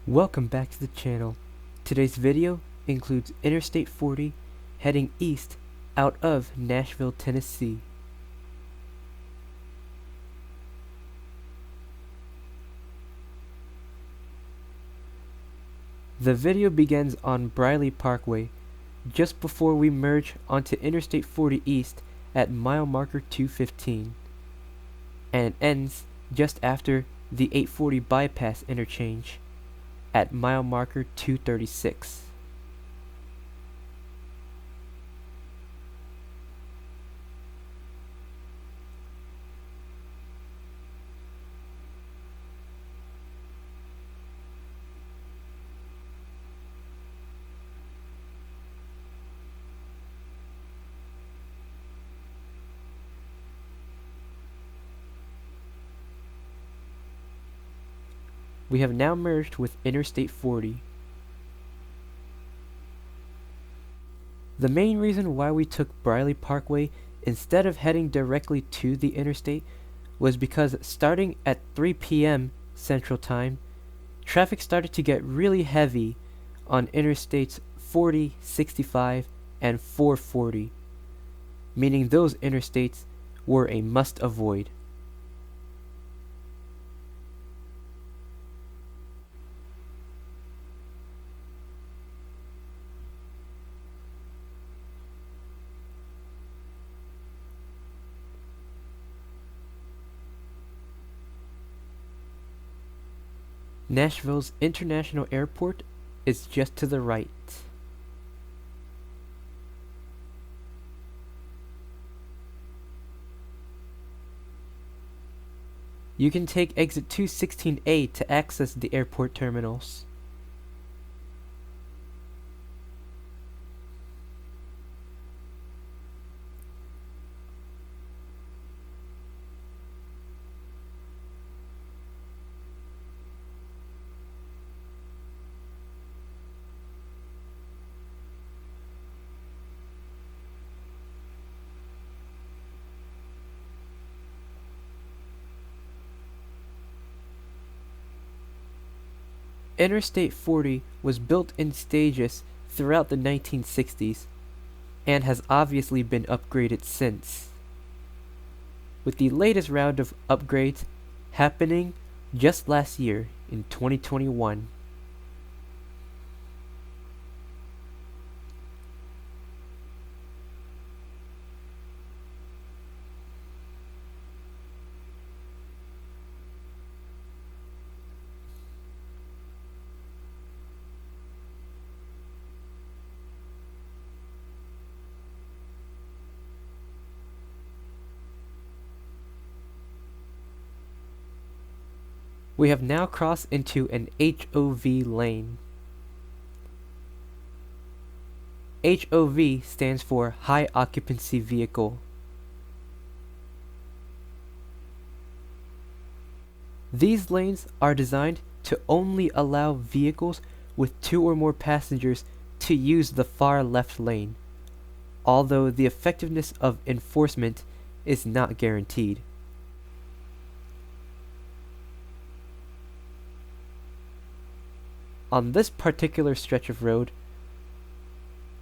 Welcome back to the channel. Today's video includes Interstate 40 heading east out of Nashville, Tennessee. The video begins on Briley Parkway, just before we merge onto Interstate 40 East at mile marker 215, and ends just after the I-40 bypass interchange at mile marker 236. We have now merged with Interstate 40. The main reason why we took Briley Parkway instead of heading directly to the interstate was because starting at 3 p.m. Central Time, traffic started to get really heavy on Interstates 40, 65, and 440, meaning those interstates were a must avoid. Nashville's International Airport is just to the right. You can take exit 216A to access the airport terminals. Interstate 40 was built in stages throughout the 1960s and has obviously been upgraded since, with the latest round of upgrades happening just last year in 2021. We have now crossed into an HOV lane. HOV stands for High Occupancy Vehicle. These lanes are designed to only allow vehicles with 2 or more passengers to use the far left lane, although the effectiveness of enforcement is not guaranteed. On this particular stretch of road,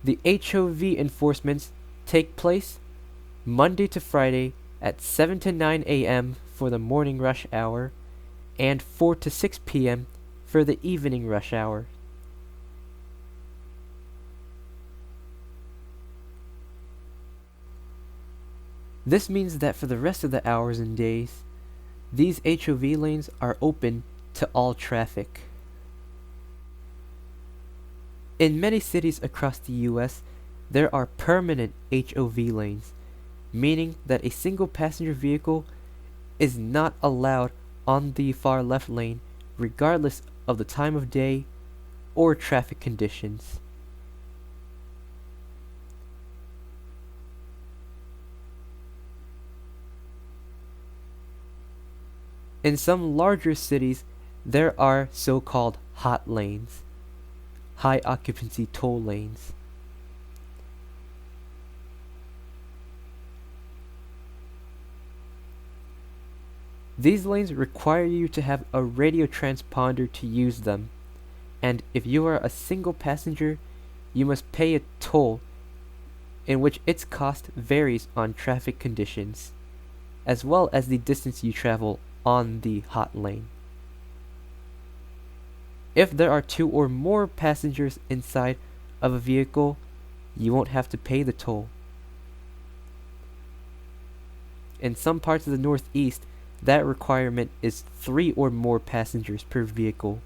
the HOV enforcements take place Monday to Friday at 7 to 9 a.m. for the morning rush hour and 4 to 6 p.m. for the evening rush hour. This means that for the rest of the hours and days, these HOV lanes are open to all traffic. In many cities across the US, there are permanent HOV lanes, meaning that a single passenger vehicle is not allowed on the far left lane regardless of the time of day or traffic conditions. In some larger cities, there are so-called hot lanes, high occupancy toll lanes. These lanes require you to have a radio transponder to use them, and if you are a single passenger, you must pay a toll in which its cost varies on traffic conditions, as well as the distance you travel on the hot lane. If there are 2 or more passengers inside of a vehicle, you won't have to pay the toll. In some parts of the Northeast, that requirement is 3 or more passengers per vehicle.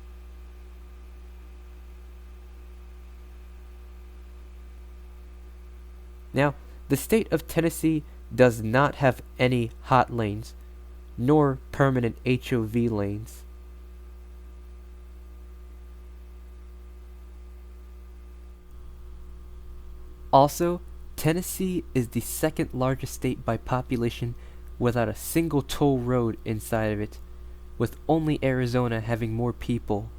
Now, the state of Tennessee does not have any hot lanes, nor permanent HOV lanes. Also, Tennessee is the second largest state by population without a single toll road inside of it, with only Arizona having more people.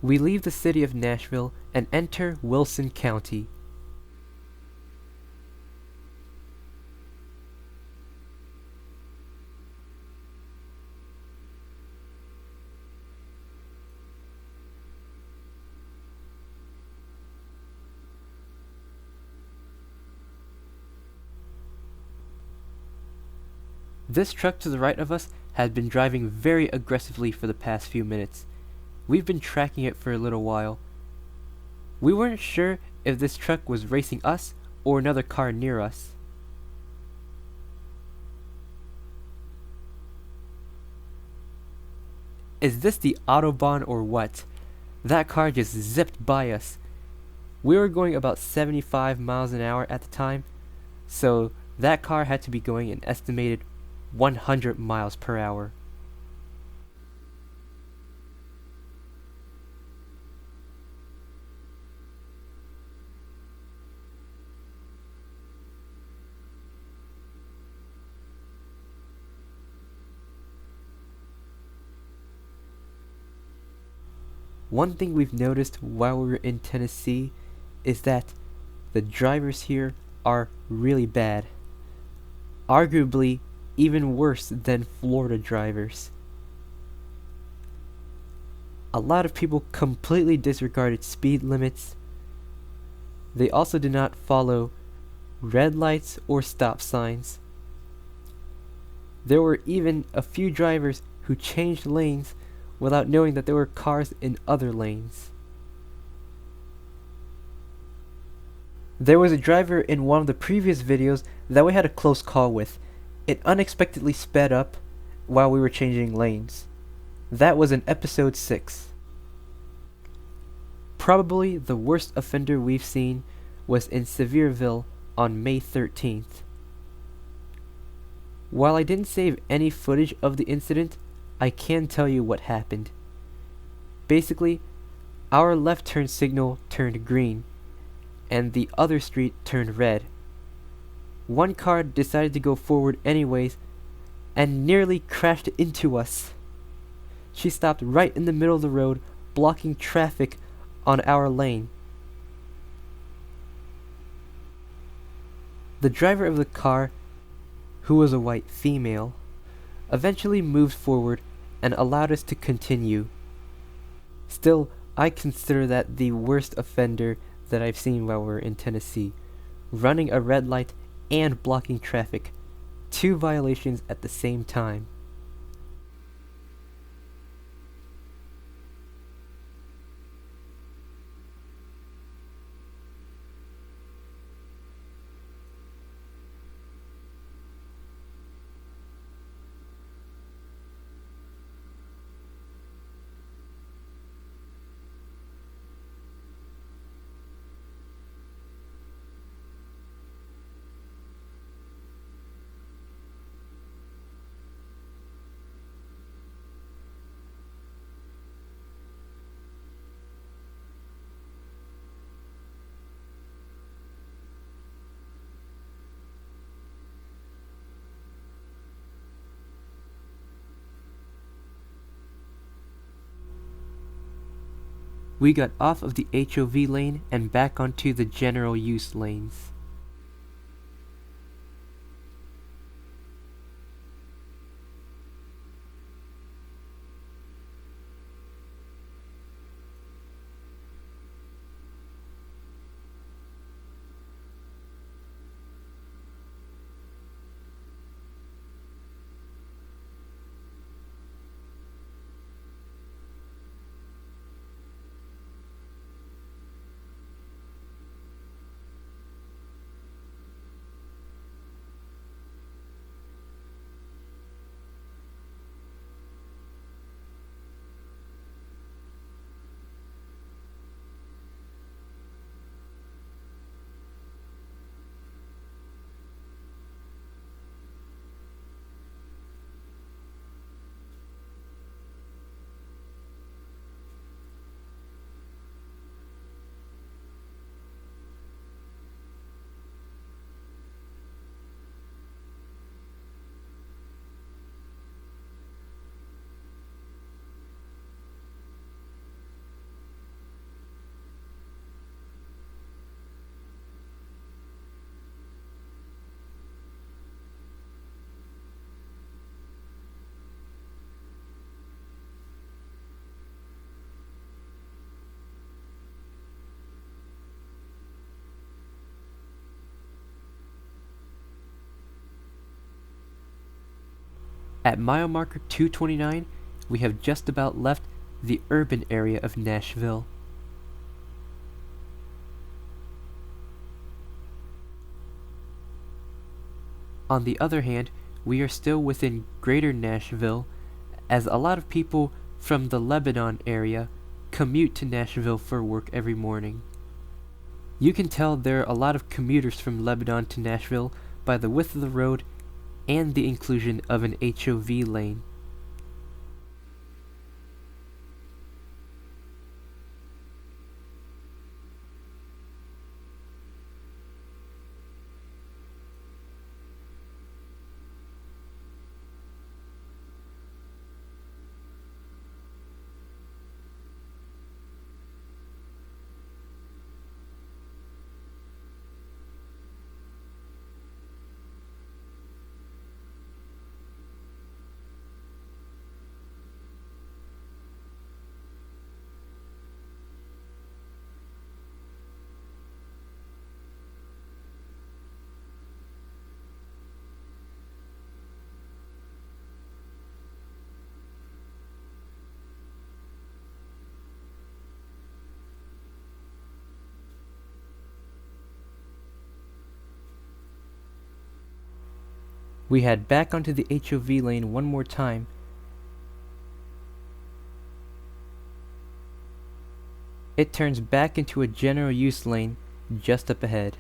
We leave the city of Nashville and enter Wilson County. This truck to the right of us has been driving very aggressively for the past few minutes. We've been tracking it for a little while. We weren't sure if this truck was racing us or another car near us. Is this the Autobahn or what? That car just zipped by us. We were going about 75 miles an hour at the time, so that car had to be going an estimated 100 miles per hour. One thing we've noticed while we were in Tennessee is that the drivers here are really bad. Arguably even worse than Florida drivers. A lot of people completely disregarded speed limits. They also did not follow red lights or stop signs. There were even a few drivers who changed lanes without knowing that there were cars in other lanes. There was a driver in one of the previous videos that we had a close call with. It unexpectedly sped up while we were changing lanes. That was in episode 6. Probably the worst offender we've seen was in Sevierville on May 13th. While I didn't save any footage of the incident, I can tell you what happened. Basically, our left turn signal turned green, and the other street turned red. One car decided to go forward anyways, and nearly crashed into us. She stopped right in the middle of the road, blocking traffic on our lane. The driver of the car, who was a white female, eventually moved forward and allowed us to continue. Still, I consider that the worst offender that I've seen while we're in Tennessee, running a red light and blocking traffic, 2 violations at the same time. We got off of the HOV lane and back onto the general use lanes. At mile marker 229, we have just about left the urban area of Nashville. On the other hand, we are still within greater Nashville, as a lot of people from the Lebanon area commute to Nashville for work every morning. You can tell there are a lot of commuters from Lebanon to Nashville by the width of the road and the inclusion of an HOV lane. We head back onto the HOV lane one more time. It turns back into a general use lane just up ahead.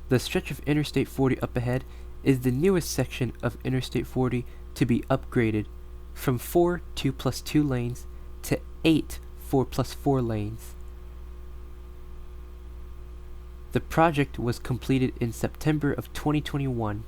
The stretch of Interstate 40 up ahead is the newest section of Interstate 40 to be upgraded from 4 2+2 lanes to 8 4+4 lanes. The project was completed in September of 2021.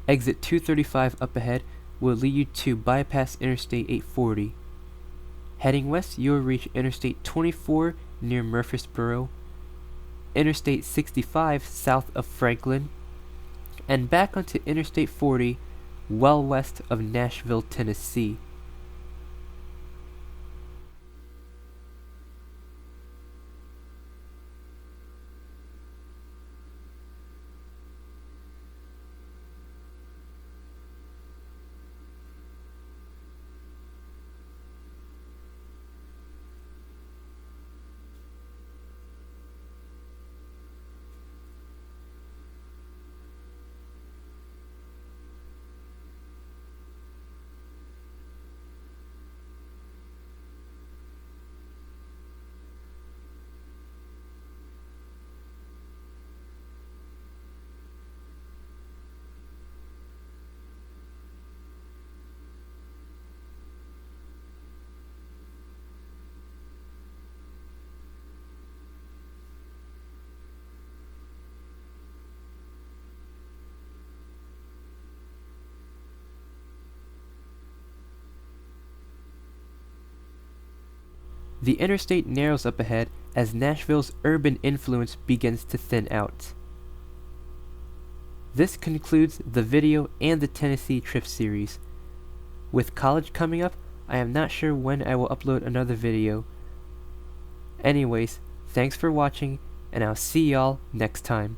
Exit 235 up ahead will lead you to bypass Interstate 840. Heading west, you will reach Interstate 24 near Murfreesboro, Interstate 65 south of Franklin, and back onto Interstate 40 well west of Nashville, Tennessee. The interstate narrows up ahead as Nashville's urban influence begins to thin out. This concludes the video and the Tennessee trip series. With college coming up, I am not sure when I will upload another video. Anyways, thanks for watching, and I'll see y'all next time.